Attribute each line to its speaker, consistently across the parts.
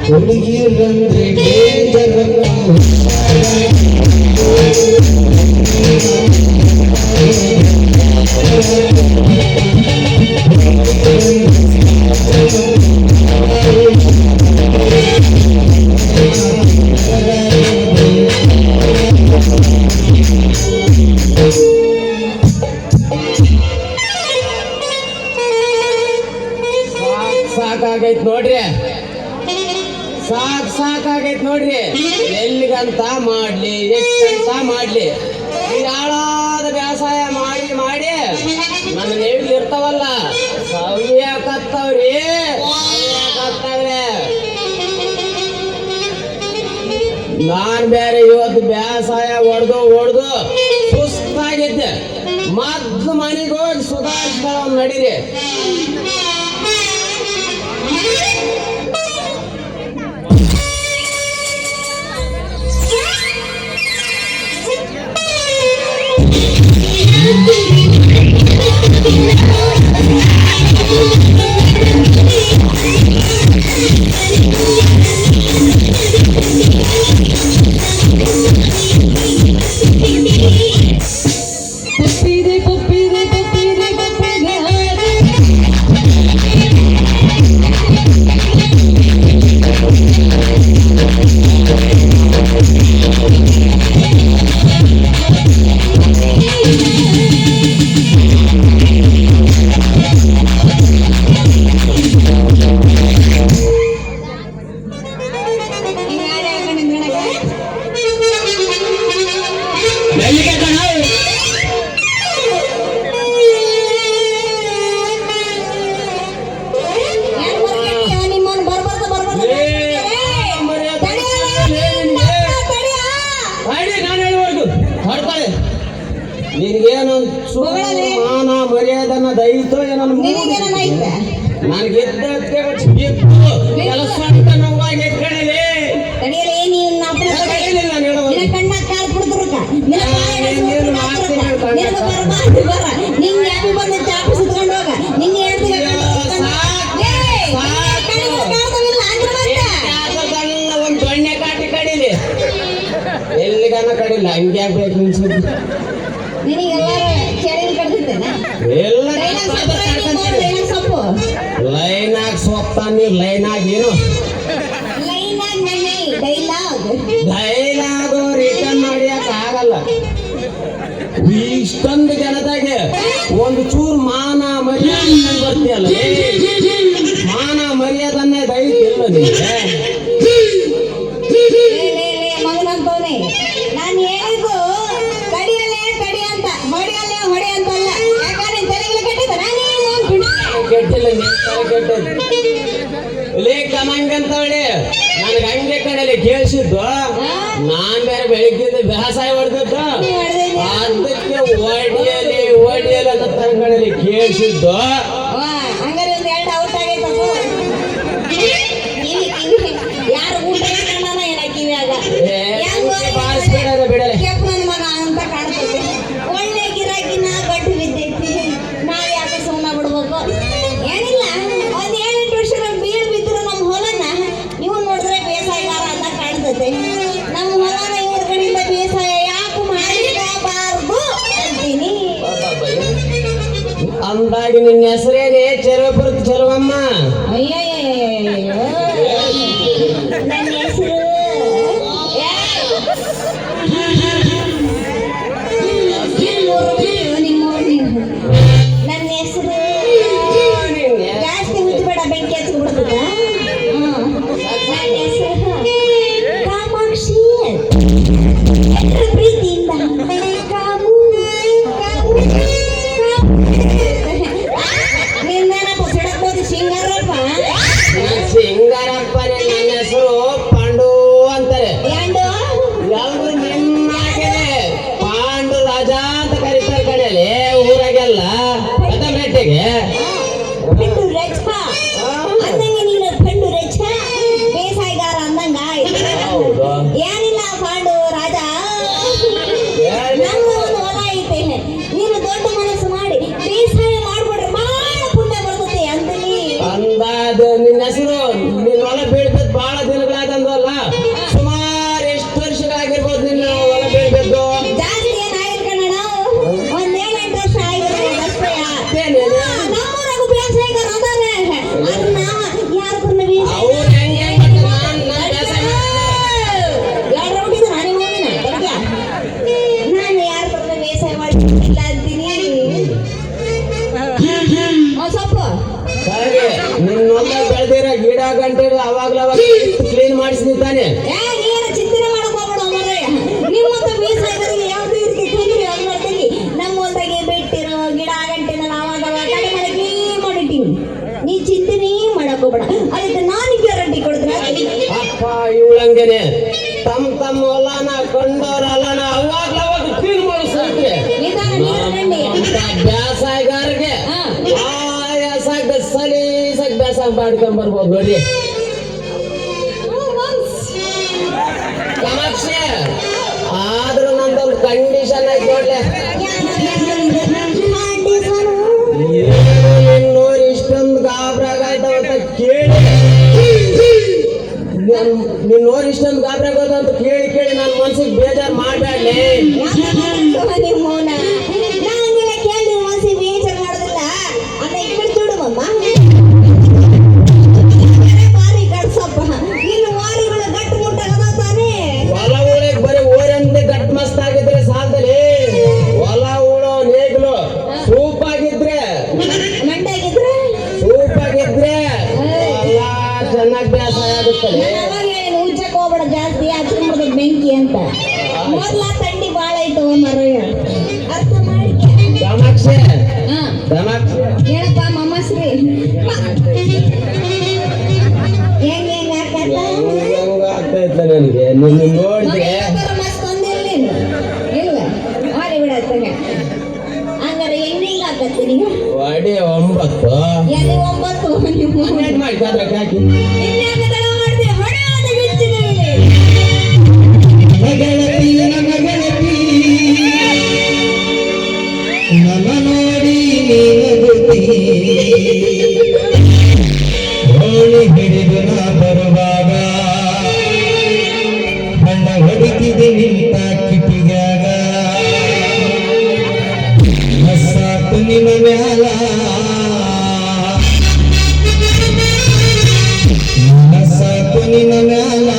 Speaker 1: ಹುಡುಗಿರಂದ್ರೆ danger ಸಾಕಾಗೈತ್ ನೋಡ್ರಿ, ಸಾಕಾಗೈತ್ ನೋಡ್ರಿ. ಎಲ್ಲಿಗಂತ ಮಾಡ್ಲಿ, ಎಷ್ಟಂತ ಮಾಡ್ಲಿ, ಹಾಳಾದ ವ್ಯವಸಾಯ ಮಾಡಿ ಮಾಡಿ ನನ್ನ ನೇವಿಗೆ ಇರ್ತಾವಲ್ಲ ಸವ್ಯಾಕತ್ತವ್ರಿ. ನಾನ್ ಬೇರೆ ಇವತ್ತು ವ್ಯವಸಾಯ ಹೊಡೆದು ಸುಸ್ತಾಗಿದ್ದೆ. ಮೊದ್ಲು ಮನೆಗೆ ಹೋಗಿ ಸುಧಾರಿಸ್ತಾಳ ನಡೀರಿ. ನಿನಗೇನು ಮಾನ ಮರ್ಯಾದನ ದೈತೋ ಏನೋ ನನಗೆ ಕೆಲಸ ಅಂತ ನೋವಾಗಿ ಕಣಲೆ ಒಂದು ದೊಣ್ಣೆ ಕಾಟಿ ಕಡಿಲಿ ಎಲ್ಲಿಗನ ಕಡಿಲ್ಲ. ಹಂಗೆ ಆಗ್ಬೇಕು ನಿನ್ಸುತ್ತೆ ಲೈನಾಗ ಸೊಪ್ತಾನಿ ಲೈನಾಗ ಏನು ಡೈಲಾಗು ರಿಟರ್ನ್ ಮಾಡಿಯಕ್ ಆಗಲ್ಲ. ಇಷ್ಟೊಂದು ಜನದಾಗೆ ಒಂದು ಚೂರು ಮಾನ ಮರ್ಯಾದೆ ಬರ್ತೀಯಲ್ಲ, ಮಾನ ಮರ್ಯಾದನ್ನೇ ದಯವಿಲ್ಲ ನಿಮಗೆ.
Speaker 2: ಮಗನಂತವನೇ ನಾನು ಹೇಳಿದ್ದು ಕಡಿಯಲ್ಲೇ ಕಡಿ ಅಂತ, ಹೊಡೆಯಲ್ಲೇ ಹೊಡೆ ಅಂತಲ್ಲ. ಯಾಕಂದ್ರೆ ತೆರೆಗಿಲ್ಲ ಕೆಟ್ಟಿದ್ದ
Speaker 1: ಕೆಟ್ಟಿಲ್ಲ ಲೇಖ ಮಂಗಂತವಳಿ ನನಗೆ ಹಂಗೆ ಕಡೆಯಲ್ಲಿ ಕೇಳಿಸಿದ್ದು. ನಾನ್ ಬೇರೆ ಬೆಳಿಗ್ಗೆ ವ್ಯವಸಾಯ ಹೊಡೆದದ್ದು ಅದಕ್ಕೆ ಒಡಿಯಲಿ ಅಂತ ಕಡೆಯಲ್ಲಿ ಕೇಳಿಸಿದ್ದು.
Speaker 2: ಹಂಗಾರೆ ಒಂದು ಎರಡು ಔಟ್ ಆಗೈತಪ್ಪ. ಯಾರು ಊಟ ಏನಾಕಿವ್ಯಾಗ
Speaker 1: ಬಿಡಲ್ಲ
Speaker 2: ನನ್ನ ಮಗ ಅಂತ ಕಾಣ್ತೈತಿ. ಒಳ್ಳೆ ಗಿರಾಕಿನ ಗಟ್ಟು ಬಿದ್ದೈತಿ. ನಾವ್ ಯಾಕೆ ಸುಮ್ಮನೆ ಬಿಡ್ಬೇಕು? ಏನಿಲ್ಲ, ಒಂದ್ 7-8 ವರ್ಷ ಬೀಳ್ ಬಿದ್ರು ನಮ್ಮ ಹೊಲನ ನೀವು ನೋಡಿದ್ರೆ ಬೇಸಾಯಗಾರ ಅಂತ ಕಾಣ್ತೈತಿ. ನಮ್ಮ ಹೊಲನ ಇವ್ರ ಕಡೆಯಿಂದ ಬೇಸಾಯ ಯಾಕೆ ಮಾಡಿರಬಾರ್ದು ಅಂತೀನಿ.
Speaker 1: ಅಂದಾಗಿ ನಿನ್ನ ಹೆಸರೇನೆ ಚೆಲುವಪುರ ಚೆಲುವಮ್ಮ.
Speaker 2: ನನ್ನ ಹೆಸರು ನನ್ನ ಹೆಸರು ಜಾಸ್ತಿ ಹುಚ್ಚಬೇಡ, ಬೆಂಕಿ ಹಚ್ಕೊಬಿಡ್ತದ. ನನ್ನ ಹೆಸರು ಕಾಮಾಕ್ಷಿ, ಪ್ರೀತಿಯಿಂದ ಕಾಮು. ನಿಂದೇನಪ್ಪ ಸಿಡಕ್ಬೋದು ಸಿಂಗಾರಪ್ಪ?
Speaker 1: ಸಿಂಗಾರಪ್ಪ. ನನ್ನ ಹೆಸರು ಪಾಂಡು ಅಂತಾರೆ. ಎಲ್ರು ನಿಮ್ಮ ಪಾಂಡು ರಾಜ ಅಂತ ಕರೀತಾರೆ ಕಡೆಯಲ್ಲಿ ಊರಾಗೆಲ್ಲ ಕದಮರೆಟ್ಟಿಗೆ.
Speaker 2: ಪೆಂಡು ರಚ ಅಂದಂಗೆ ನೀನು ಪೆಂಡು ರಚ ಬೇಸಾಯಗಾರ ಅಂದಂಗ ಏನಿಲ್ಲ ಪಾಂಡು ರಾಜ. ನಮ್ಮ ಒಂದು ಹೊಲ ಐತೆ, ನೀನು ದೊಡ್ಡ ಮನಸ್ಸು ಮಾಡಿ ಬೇಸಾಯ ಮಾಡ್ಬಿಡ್ರೆ ಬಹಳ ಪುಣ್ಯ ಬರ್ತದೆ ಅಂತೀನಿ.
Speaker 1: ಅಂದಾದ ನಿನ್ನ ಹೆಸರು ನಿನ್ನ ಹೊಲ ಬೀಳ್ತದ ಬಹಳ ದಿನ ಚಿತ್ ಕ್ಲೀನ್ ಮಾಡಿಸ್ನಿ ತಾನೆ.
Speaker 2: ನೀನು ಚಿಂತನೆ ಮಾಡಕ್ ಹೋಗ್ಬೇಡ ಮರಯ್ಯ. ನಿಮ್ಮಂತ ಬೀಜಗಳಿಗೆ ಯಾವ್ದು ರೀತಿ ತೊಂದ್ರೆ ಅದು ಮಾಡ್ತೀವಿ. ನಮ್ಮ ಹೊಲ್ದಾಗೆ ಬಿಟ್ಟಿರೋ ಗಿಡ ಗಂಟೆನ ಅವಾಗ ಕಡೆ ಮಾಡಿ ಕ್ಲೀನ್ ಮಾಡಿಟ್ಟಿವಿ. ನೀ ಚಿಂತನೆ ಮಾಡಕ್ ಹೋಗ್ಬೇಡ. ಅದಕ್ಕೆ ನಾನು ಗ್ಯಾರಂಟಿ ಕೊಡ್ತೀನಿ.
Speaker 1: ಅಪ್ಪ ಇವಳಂಗೆನೆ ತಮ್ಮ ಹೊಲನ ಕೊಂಡವ್ರಲ್ಲನ ಅವಾಗ ಕ್ಲೀನ್ ಮಾಡಿಸ್ತಾರೆ.
Speaker 2: ನಿಧಾನ ನೀರು ಗಂಡಿ.
Speaker 1: ಬ್ಯಾಸಾಗಾರಿಗೆ ಆಯಾಸಾಗ ಸಲೀಸಾಗ ಬ್ಯಾಸಾಗ ಮಾಡ್ಕೊಂಡ್ ಬರ್ಬೋದು ನೋಡಿ. ಕಾಮಾಕ್ಷಿ ಆದ್ರೂ ನಂದೊಂದು ಕಂಡೀಷನ್ ಐತಿ ನೋಡ್ಲೆ. ನೋಡಿ ಇಷ್ಟೊಂದು ಗಾಬ್ರಾಗಾಯ್ತವ ಅಂತ ಕೇಳಿ ನೀನ್ ನೋಡಿ ಇಷ್ಟೊಂದು ಗಾಬ್ರಾಗೋದು ಅಂತ ಕೇಳಿ ನನ್ನ ಮನ್ಸಿಗೆ ಬೇಜಾರು ಮಾಡ್ಬೇಡ್ಲಿ.
Speaker 2: ಮೌನ ನಾನೆಲ್ಲ ಕೇಳಿ ಮನಸ್ಸಿಗೆ ಬೇಜಾರು ಮಾಡೋದಿಲ್ಲ. ಅದ ಇಟ್ಬಿಟ್ಟು చూడಮ್ಮ ಬಾರಿ ಗಡ್ಸಪ್ಪ. ಇನ್ನು ವಾರಿಗಳ ಗಟ್ಟು ಮುಟ್ಟಾಗದ ತಾನೇ.
Speaker 1: ಹೊಲ ಉಳಿಗೆ ಬರೀ ಓರಂತೆ ಗಟ್ ಮಸ್ತ್ ಆಗಿದ್ರೆ ಸಾಧಲಿ. ಹೊಲ ಉಳೋ ನೇಗ್ಲು ಸೂಪಾಗಿದ್ರೆ
Speaker 2: ಮಂಡಾಗಿದ್ರೆ
Speaker 1: ಸೂಪಾಗಿದ್ರೆ ಎಲ್ಲ ಚೆನ್ನಾಗಿ ಬೇಸಾಯ ಆಗುತ್ತದೆ.
Speaker 2: ಉಜ್ಜಕ್ ಹೋಗ್ಬೇಡ ಜಾಸ್ತಿ ಹಚ್ಕೊಂಡ್ಬಿಡ್ದು ಬೆಂಕಿ ಅಂತ. ಮೊದ್ಲ ತಂಡಿ ಬಾಳ ಐತವ ಮರಯ್ಯ, ಅರ್ಥ ಮಾಡಿ.
Speaker 1: ಕಾಮಾಕ್ಷಿ
Speaker 2: ಹಾ
Speaker 1: ಕಾಮಾಕ್ಷಿ
Speaker 2: ಹೇಳಪ್ಪ ಮಮ್ಮಶ್ರೀ. ಹೆಂಗ್ ಆಕತ್ತ
Speaker 1: ಆಗ್ತೈತೆ ನನಗೆ ನಿನ್ನ ನೋಡಿದ್ರೆ.
Speaker 2: ಮಸ್ತ್ ಒಂದಿರ್ಲಿ ಇಲ್ಲ ಮಾಡಿ ಬಿಡತ್ತಾಗ. ಹಂಗಾರೆ ಹೆಂಗ್ ಆಕತ್ತಿ ನೀವು
Speaker 1: ಒಡೆ 9
Speaker 2: ಎಲ್ಲಿ 9 ನೀವು
Speaker 1: ಮಾಡಿ ಹಾಕಿ
Speaker 2: ಇನ್ಯಾಕೆ ತಡ ಮಾಡ್ತೀವಿ. ಹೊಡೆಯಾದ ಬಿಚ್ಚಿನ ಮೇಲೆ
Speaker 3: ಮಗಳತಿ ಮಗಳತಿ ನನ್ನ ನೋಡಿ ನೀನಗುತ್ತಿ ಹೋಳಿ ಹಿಡಿದು ನಾ ಬರುವಾಗ ಹಣ್ಣ ಹೊಡಿತಿದೆ ನಿಂತ ಕಿಟಿಗಾಗ ಮಸ್ಸಾತು ನಿನ್ನ ಮ್ಯಾಲ ಮಸ್ಸಾತು ನಿನ್ನ ಮ್ಯಾಲ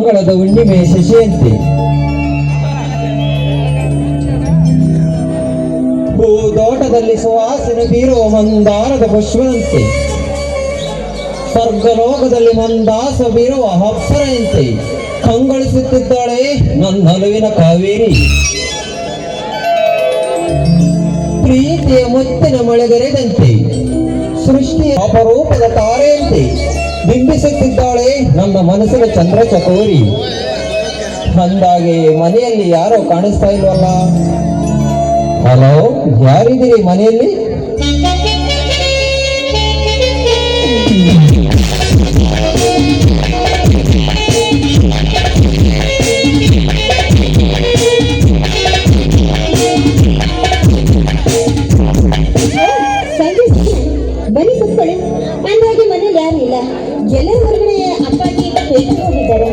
Speaker 1: ಮಂಗಳದ ಹುಣ್ಣಿಮೆ ಶಶಿಯಂತೆ ಭೂದೋಟದಲ್ಲಿ ಸುವಾಸನೆ ಬೀರುವ ಮಂದಾರದ ಪುಷ್ಪದಂತೆ ಸ್ವರ್ಗಲೋಕದಲ್ಲಿ ಮಂದಾಸ ಬೀರುವ ಅಪ್ಸರೆಯಂತೆ ಕಂಗೊಳಿಸುತ್ತಿದ್ದಾಳೆ ನನ್ನೊಲವಿನ ಕಾವೇರಿ. ಪ್ರೀತಿಯ ಮುತ್ತಿನ ಮಳೆಗರೆದಂತೆ ಸೃಷ್ಟಿಯ ಅಪರೂಪದ ತಾರೆಯಂತೆ ಬಿಂಬಿಸುತ್ತಿದ್ದಾಳೆ ನನ್ನ ಮನಸ್ಸಿನ ಚಂದ್ರ ಚಕೋರಿ. ಅಂದಾಗೆ ಮನೆಯಲ್ಲಿ ಯಾರೋ ಕಾಣಿಸ್ತಾ ಇಲ್ವಲ್ಲ? ಹಲೋ, ಯಾರಿದ್ದೀರಿ ಮನೆಯಲ್ಲಿ?
Speaker 2: ಬನ್ನಿ ಕೂತ್ಕೊಳ್ಳಿ. ಅಂದಾಗೆ ಮನೇಲಿ ಯಾರು ಇಲ್ಲ, ಎಲ್ಲರೂ ಹೊರಗಡೆ ಅಪ್ಪಾಜಿ ಪೇಟೆಗೆ ಹೋಗಿದ್ದಾರೆ.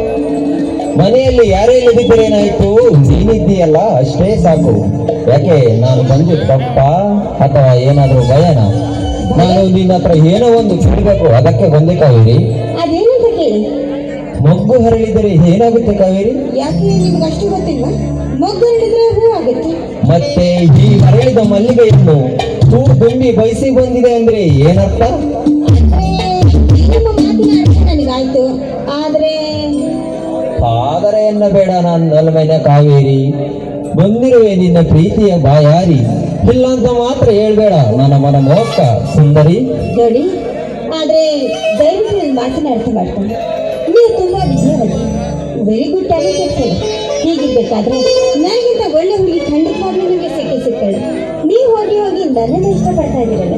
Speaker 1: ಮನೆಯಲ್ಲಿ ಯಾರೇ ಇಲ್ಲದಿದ್ದರೇನಾಯ್ತು, ನೀನಿದ್ದೀಯಲ್ಲ ಅಷ್ಟೇ ಸಾಕು. ಯಾಕೆ ನಾನು ಬಂದು ತಪ್ಪ ಅಥವಾ ಏನಾದ್ರೂ ಭಯನ? ನಾನು ನಿನ್ನ ಹತ್ರ ಏನೋ ಒಂದು ಕೇಳಬೇಕು, ಅದಕ್ಕೆ ಬಂದೆ ಕಾವೇರಿ.
Speaker 2: ಅದೇನಂತ ಕೇಳಿ.
Speaker 1: ಮೊಗ್ಗು ಹರಳಿದರೆ ಏನಾಗುತ್ತೆ ಕಾವೇರಿ?
Speaker 2: ಯಾಕೆ ನಿಮ್ಗೆ ಅಷ್ಟು ಗೊತ್ತಿಲ್ವಾ? ಮೊಗ್ಗು ಹರಳಿದ್ರೆ ಹೂ ಆಗುತ್ತೆ.
Speaker 1: ಮತ್ತೆ ಈ ಹರಳಿದ ಮಲ್ಲಿಗೆಯನ್ನು ಹೂ ತುಂಬಿ ಬಯಸಿ ಬಂದಿದೆ ಅಂದ್ರೆ ಏನರ್ಥ?
Speaker 2: ನಿಮ್ಮ ಮಾತಿನ ಅರ್ಥ ನನಗಾಯ್ತು.
Speaker 1: ಆದರೆ ಎನ್ನ ಬೇಡ ನನ್ನ ನಲ್ಮೆನ ಕಾವೇರಿ. ಬಂದಿರುವೆ ನಿನ್ನ ಪ್ರೀತಿಯ ಬಾಯಾರಿ. ಇಲ್ಲ ಅಂತ ಮಾತ್ರ ಹೇಳ್ಬೇಡ ನನ್ನ ಮನ ಮೋಕ್ಷ ಸುಂದರಿ.
Speaker 2: ನೋಡಿ, ಆದ್ರೆ ದಯವಿಟ್ಟು ನನ್ನ ಮಾತಿನ ಅರ್ಥ ಮಾಡ್ಕೊಂಡು. ನೀವು ತುಂಬಾ ವಿದ್ಯಾವಂತಿ, ವೆರಿ ಗುಡ್ ಟ್ಯಾಲೆಂಟೆಡ್ ಫೆಲೋ. ಹೀಗಿರ್ಬೇಕಾದ್ರೆ ನನಗಿಂತ ಒಳ್ಳೆ ಹುಡುಗಿ ಖಂಡಿತವಾಗ್ಲೂ ನಿಮಗೆ ಸಿಕ್ಕಳು. ನೀವು ಹೋಗಿ ನನ್ನನ್ನು ಇಷ್ಟಪಡ್ತಾ ಇದ್ದೀರಲ್ಲ.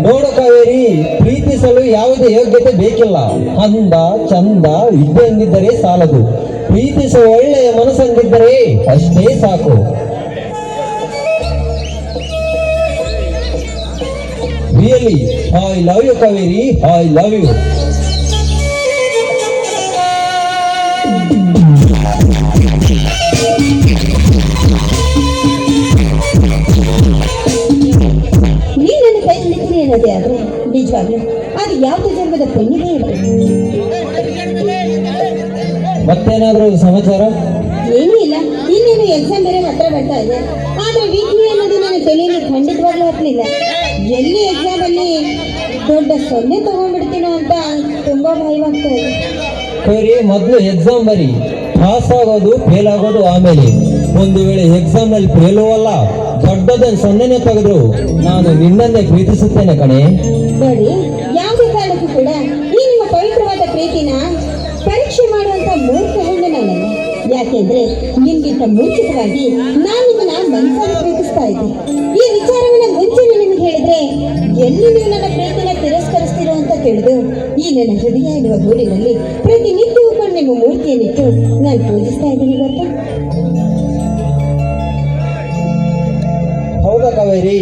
Speaker 1: ನೋಡು ಕಾವೇರಿ, ಪ್ರೀತಿಸಲು ಯಾವುದೇ ಯೋಗ್ಯತೆ ಬೇಕಿಲ್ಲ. ಅಂದ ಚಂದ ವಿದ್ಯೆ ಎಂದಿದ್ದರೆ ಸಾಲದು. ಪ್ರೀತಿಸುವ ಒಳ್ಳೆಯ ಮನಸ್ಸಂದಿದ್ದರೆ ಅಷ್ಟೇ ಸಾಕು. Really I love you Kaveri, I love you.
Speaker 2: ನೀವು ನನ್ನ ಕೈ ಹಿಡಿತೀನಿ ಅನ್ನೋದೇ ಆದ್ರೆ ನಿಜವಾಗ್ಲೂ ಅದು ಯಾವುದೇ ಜನ್ಮದ ಪುಣ್ಯವೇ ಇರಬೇಕು.
Speaker 1: ಮತ್ತೇನಾದ್ರೂ ಸಮಾಚಾರ?
Speaker 2: ಏನೂ ಇಲ್ಲ. ಇನ್ನೇನು ಎಕ್ಸಾಮ್ ಬೇರೆ ಹತ್ರ ಬರ್ತಾ ಇದೆ. ಆದ್ರೆ ವೀಕ್ಲಿ ಅನ್ನೋದು ನನ್ನ ತಲೆಯಲ್ಲಿ ಖಂಡಿತವಾಗ್ಲೂ ಹತ್ತಲಿಲ್ಲ. ಎಲ್ಲಿ ಎಕ್ಸಾಮ್ ಅಲ್ಲಿ ದೊಡ್ಡ ಸೊನ್ನೆ ತಗೊಂಡ್ಬಿಡ್ತೀನೋ ಅಂತ ತುಂಬಾ ಭಯವಾಗ್ತಾ ಇದೆ.
Speaker 1: ಕಾವೇರಿ, ಮೊದಲು ಎಕ್ಸಾಮ್ ಬರಿ. ಪಾಸ್ ಆಗೋದು ಫೇಲ್ ಆಗೋದು ಆಮೇಲೆ. ಒಂದು ವೇಳೆ ಎಕ್ಸಾಮ್ ನಲ್ಲಿ ಫೇಲು ಅಲ್ಲ, ದೊಡ್ಡದನ್ನು ಸೊನ್ನೆನೆ ತೆಗೆದ್ರು ನಾನು ನಿನ್ನನ್ನೇ ಪ್ರೀತಿಸುತ್ತೇನೆ ಕಣೆ.
Speaker 2: ನೋಡಿ, ಯಾವುದೇ ಕಾರಣಕ್ಕೂ ಕೂಡ ಈ ನಿಮ್ಮ ಪವಿತ್ರವಾದ ಪ್ರೀತಿನ ಪರೀಕ್ಷೆ ಮಾಡುವಂತ ಮೂರ್ಖ ಹೆಣ್ಣು ನಾನಲ್ಲ. ಯಾಕೆಂದ್ರೆ ನಿಮ್ಗಿಂತ ಮುಂಚಿತವಾಗಿ ನಾನು ನಿಮ್ಮನ್ನ ಮನಸ್ಸಾಗಿ ಪ್ರೀತಿಸ್ತಾ ಇದ್ದೆ. ಈ ವಿಚಾರವನ್ನ ಮುಂಚೆನೆ ನಿಮ್ಗೆ ಹೇಳಿದ್ರೆ ಎಲ್ಲಿ ನೀವು ನನ್ನ ಪ್ರೀತಿನ ತಿರಸ್ಕರಿಸ್ತೀರೋ ಅಂತ ತಿಳಿದು ಈ ನನ್ನ ಹೃದಯ ಎನ್ನುವ ಗೂಡಿನಲ್ಲಿ ಪ್ರತಿನಿತ್ಯವೂ ಕೂಡ ನಿಮ್ಮ ಮೂರ್ತಿಯನ್ನಿಟ್ಟು ನಾನು ಪೂಜಿಸ್ತಾ ಇದ್ದೀನಿ. ಗೊತ್ತಾ?
Speaker 1: ಹೌದಾ ಕಾವೇರಿ?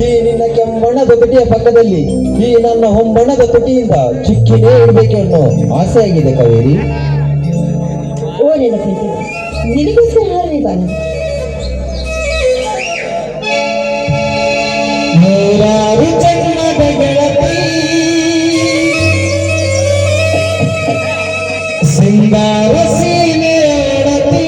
Speaker 1: ಈ ನಿನ್ನ ಕೆಂಬಣ್ಣದ ತುಟಿಯ ಪಕ್ಕದಲ್ಲಿ ಈ ನನ್ನ ಹೊಂಬಣ್ಣದ ತುಟಿಯಿಂದ ಚಿಕ್ಕಿನೇ ಇಡಬೇಕೆನ್ನೋ ಆಸೆ ಆಗಿದೆ ಕಾವೇರಿ.
Speaker 2: ಓ ನನ್ನ ಪ್ರೀತಿ, ನಿನಗೋಸ್ಕರ ಹಾರಲಿ ಬಾನು.
Speaker 3: ನೂರಾರು ಜನ್ಮದ ಗೆಳತಿ ಸಿಂಗಾರ ಸೀಮೆಯ ಒಡತಿ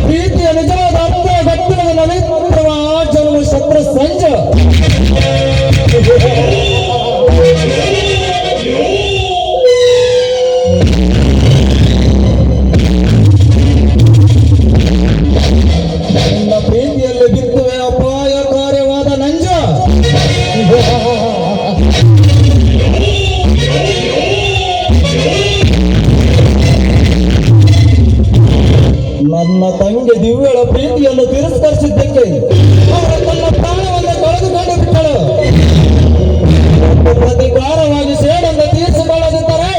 Speaker 3: ಪ್ರೀತಿಯ ನಿಜವಾದ ಅರ್ಥ ಗೊತ್ತಿಲ್ಲದ ನವೀನ ಜನ್ಮ ಶತ್ರು ಸಂಜ ನನ್ನ ಪ್ರೀತಿಯಲ್ಲಿ ಬಿತ್ತುವೆ ಅಪಾಯಕಾರಿಯಾದ ನಂಜ. ನನ್ನ ತಂಗಿ ದಿವ್ಯಳ ಪ್ರೀತಿಯನ್ನು ತಿರಸ್ಕರಿಸಿದ್ದಕ್ಕೆ ಅವರ ತನ್ನ ಪ್ರಾಣವನ್ನು ಕಳೆದುಕೊಂಡು ಬಿಟ್ಟಳು. ಪ್ರತಿಕಾರವಾಗಿ ಸೇಡನ್ನು ತೀರಿಸಿಕೊಳ್ಳದಿದ್ದರೆ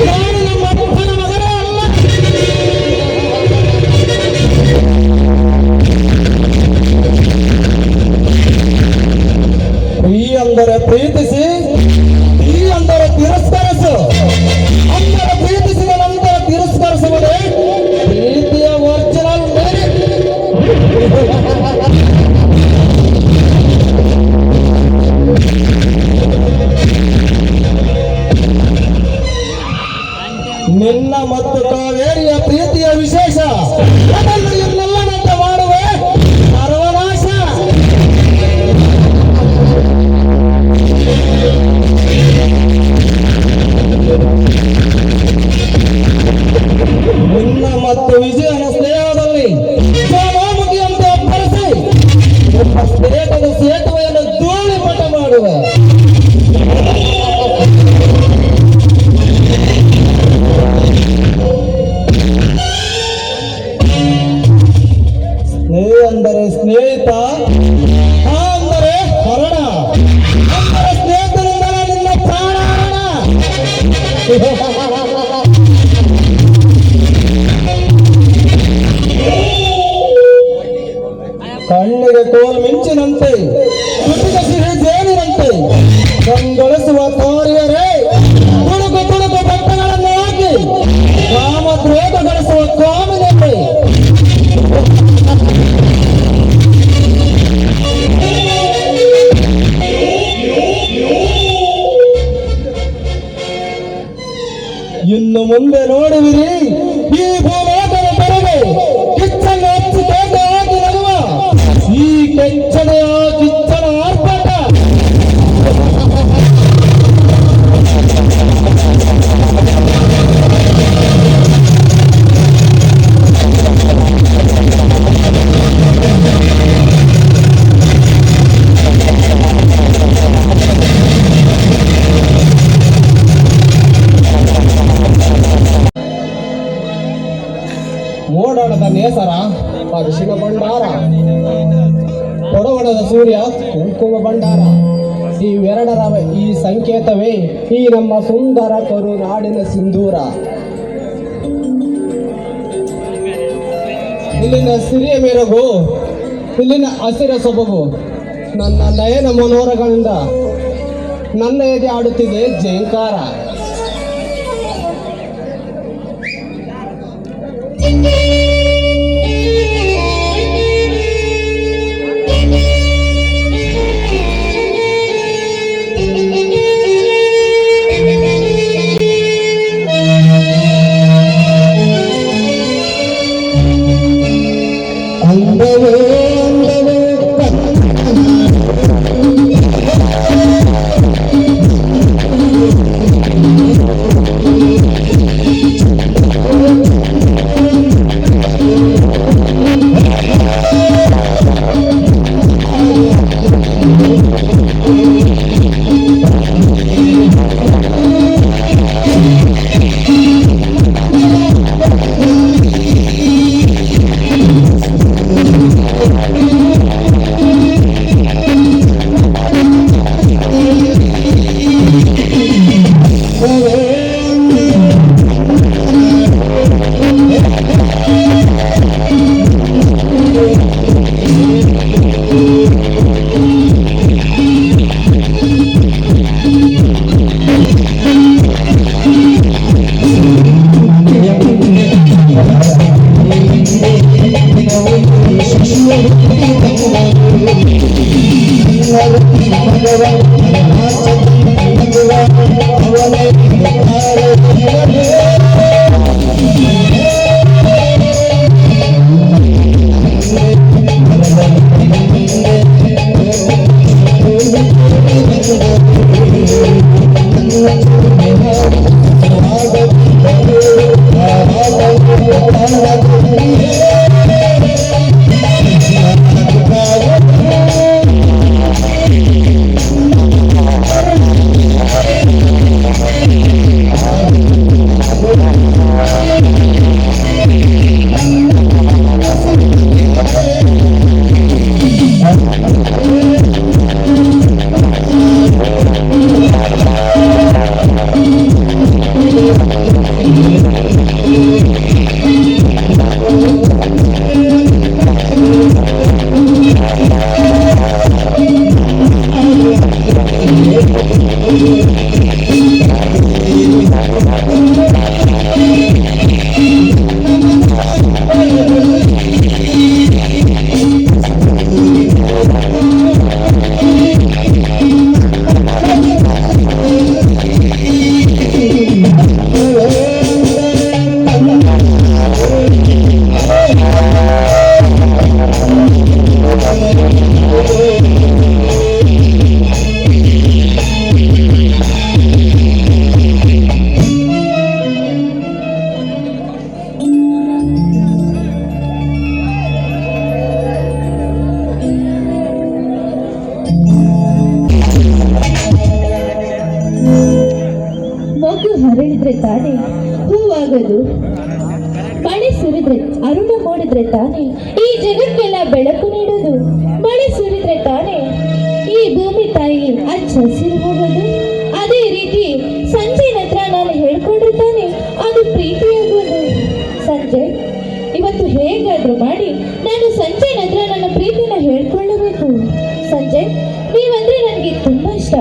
Speaker 3: ನಾನು ನಮ್ಮ ಅಪ್ಪನ ಮಗನೇ ಅಲ್ಲ. ಈ ಅಂದರೆ ಪ್ರೀತಿಸಿ, ಈ ಅಂದರೆ ತಿರಸ್ಕರಿಸು. ಅಂದರೆ ಪ್ರೀತಿಸಿದ ನಂತರ ತಿರಸ್ಕರಿಸುವುದೇ ಪ್ರೀತಿಯ ಒರಿಜಿನಲ್ ಮೀನಿಂಗ್. ನಿನ್ನ ಮತ್ತು ಕಾವೇರಿಯ ಕೋಲ್ ಮಿಂಚಿನಂತೆ ಕುಟುಕ ಸಿಹಿ ಜೇನಿನಂತೆ ಕಂಗೊಳಿಸುವ ತಾರಿಯರೇ ತುಳುಕು ತುಳುಕು ಬಟ್ಟೆಗಳನ್ನು ಹಾಕಿ ಕಾಮದ್ರೋಧಗೊಳಿಸುವ ಕಾಮಿನಲ್ಲಿ ಇನ್ನು ಮುಂದೆ ನೋಡುವಿರಿ ಈ ಭೂಲೋಕದ ತೆರೆಗೆ ಕಿಚ್ಚನ್ನು ಹಚ್ಚಿ ತೇಟವಾಗಿ ನಗುವ ಈ ಕೆಚ್ಚನೆಯ ಕಿಚ್ಚನ ಆರ್ಭಟ. ಮೋಡಾಡದ ನೇಸರ ಅರಿಶಿನ ಭಂಡಾರ, ಕೊಡವಣದ ಸೂರ್ಯ ಕುಂಕುಮ ಭಂಡಾರ, ಇವೆರಡರ ಈ ಸಂಕೇತವೇ ಈ ನಮ್ಮ ಸುಂದರ ಕರುನಾಡಿನ ಸಿಂಧೂರ. ಇಲ್ಲಿನ ಸಿರಿಯ ಮೆರಗು, ಇಲ್ಲಿನ ಹಸಿರ ಸೊಬಗು, ನನ್ನ ನಯನ ಮನೋರಗಳಿಂದ ನನ್ನ ಎದೆ ಆಡುತ್ತಿದೆ ಜಯಂಕಾರ.
Speaker 4: ಹರಳಿದ್ರೆ ತಾನೇ ಹೂವಾಗದು, ಮಳೆ ಸುರಿದ್ರೆ ಅರುಣ ಮೂಡಿದ್ರೆ ತಾನೇ ಈ ಜಗಕ್ಕೆಲ್ಲ ಬೆಳಕು ನೀಡೋದು, ಮಳೆ ಸುರಿದ್ರೆ ತಾನೇ ಈ ಭೂಮಿ ತಾಯಿ ಅಚ್ಚ ಹಸಿರು ಹೋಗೋದು. ಅದೇ ರೀತಿ ಸಂಜಯ್ ಹತ್ರ ನಾನು ಹೇಳ್ಕೊಂಡ್ರೆ ತಾನೇ ಅದು ಪ್ರೀತಿಯಾಗೋದು. ಸಂಜಯ್, ಇವತ್ತು ಹೇಗಾದ್ರೂ ಮಾಡಿ ನಾನು ಸಂಜಯ್ ಹತ್ರ ನನ್ನ ಪ್ರೀತಿನ ಹೇಳ್ಕೊಳ್ಳಬೇಕು. ಸಂಜಯ್, ನೀವಂದ್ರೆ ನನಗೆ ತುಂಬಾ ಇಷ್ಟ.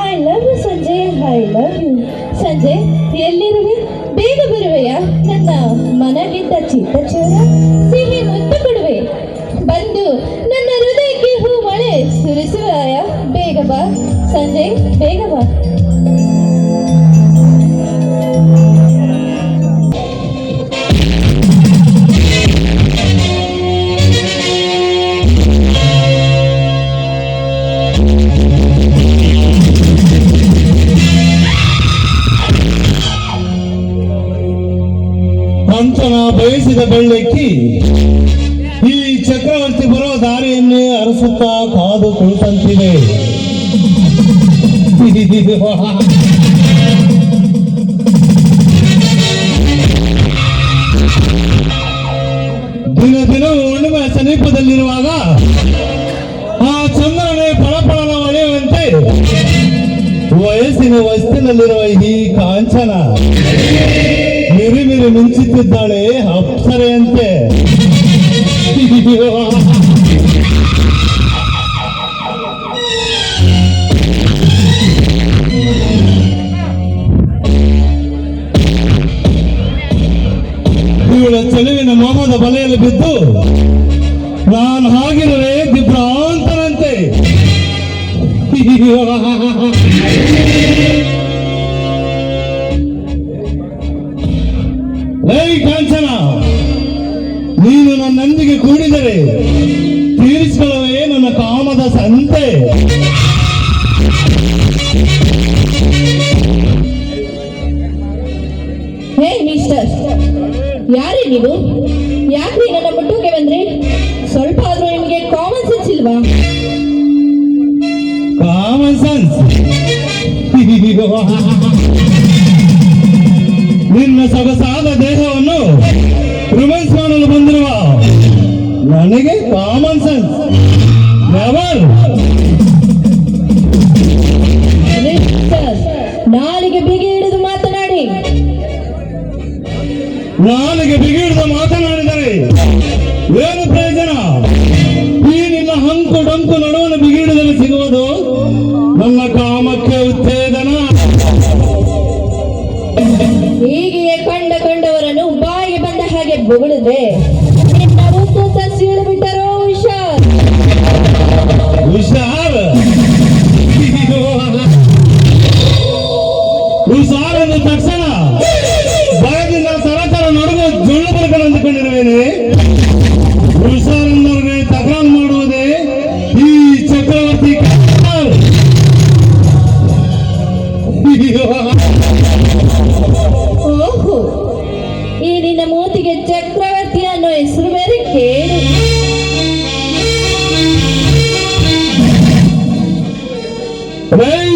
Speaker 4: I love you Sanjay, I love you. Sanjay, ಎಲ್ಲಿರುವೆ? ಬೇಗ ಬರುವೆಯಾ? ನನ್ನ ಮನಗಿದ್ದ ಚಿತ್ತಚೋರ ಸಿಹಿ ಮುತ್ತು ಕೊಡುವೆ. ಬಂದು ನನ್ನ ಹೃದಯಕ್ಕೆ ಹೂ ಮಳೆ ಸುರಿಸುವೆಯಾ? ಬೇಗ ಬಾ ಸಂಜಯ್, ಬೇಗ ಬಾ.
Speaker 5: ಕಂಚನ ಬಯಸಿದ ಬೆಳ್ಳಕ್ಕಿ ಈ ಚಕ್ರವರ್ತಿ ಬರೋ ದಾರಿಯನ್ನೇ ಅರಸುತ್ತಾ ಕಾದು ಕುಳಿತಂತಿದೆ. ದಿನ ದಿನ ಹುಣ್ಣಿಮೆ ಸಮೀಪದಲ್ಲಿರುವಾಗ ಆ ಚಂದ್ರನೇ ಫಳಫಳನ ಹೊಳೆಯುವಂತೆ ವಯಸ್ಸಿನ ವಸ್ತಿನಲ್ಲಿರುವ ಈ ಕಾಂಚನ ಮಿರಿ ಮಿಂಚುತ್ತಿದ್ದಾಳೆ ಅಪ್ಸರೆಯಂತೆ. ಇವಳ ಚೆಲುವಿನ ಮೋಹದ ಬಲೆಯಲ್ಲಿ ಬಿದ್ದು ನಾನು ಹಾಗಿರುವೆ ದಿಭ್ರಾಂತರಂತೆ. ಕಾಂಚನ, ನೀನು ನನ್ನೊಂದಿಗೆ ಕೂಡಿದರೆ ತೀರಿಸಿಕೊಳ್ಳುವೆ ನನ್ನ ಕಾಮದ ಸಂತೆ.
Speaker 4: ಹೇ ಮಿಸ್ಟರ್, ಯಾರೇ ನೀವು? ಯಾಕ್ರಿ ನನ್ನ ಮುಟ್ಟೋಕೆ ಬಂದ್ರಿ? ಸ್ವಲ್ಪ ಆದ್ರೂ ನಿಮಗೆ ಕಾಮನ್ ಸೆನ್ಸ್ ಇಲ್ವಾ?
Speaker 5: Common sense? ನಿನ್ನ ಸೊಗಸಾದ ದೇಹವನ್ನು ರಿವೈಸ್ ಮಾಡಲು ಬಂದಿರುವ ನನಗೆ ಕಾಮನ್ ಸೆನ್ಸ್ ನೆವರ್.
Speaker 4: ನಾಲಿಗೆ ಬಿಗಿ ಹಿಡಿದು ಮಾತನಾಡಿ.
Speaker 5: ನಾಲಿಗೆ ಬಿಗಿ ಹಿಡಿದು ಮಾತನಾಡಿದರೆ ಏನು ಪ್ರಯೋಜನ? ಈ ನಿನ್ನ ಹಂಕು ಡಂಕು ನಡುವನ್ನು ಬಿಗಿ ಹಿಡಿದಲ್ಲಿ ಸಿಗುವುದು ನನ್ನ ಕಾಮಕ್ಕೆ ಉತ್ತೇಜನ.
Speaker 4: ಹೀಗೆಯೇ ಕಂಡವರನ್ನು ಬಾಯಿಗೆ ಬಂದ ಹಾಗೆ ಬೊಗಳಿದ್ರೆ ನಿನ್ನ ಮುತ್ತು ಸೀಳು ಬಿಟ್ಟರೋ ಹುಷಾರ್.
Speaker 5: ಹುಷಾರ್ ಹುಷಾರ್ ಅಂದ ತಕ್ಷಣ ಭಯದಿಂದ ಸರಕಾರ ನಡುವೆ ಜೊಳ್ಳು ಬರ್ಕೊಂಡು ಅಂದುಕೊಂಡಿರುವೇನೆ. ಹುಷಾರ್ ಎಂದವ್ರಿಗೆ ತಕರಾರು ಮಾಡುವುದೇ ಈ ಚಕ್ರವರ್ತಿ.
Speaker 4: ಓಹೋ, ಈ ನಿನ್ನ ಮೂತಿಗೆ ಚಕ್ರವರ್ತಿ ಅನ್ನೋ ಹೆಸರು ಬೇರೆ ಕೇಳು.
Speaker 5: ರೈ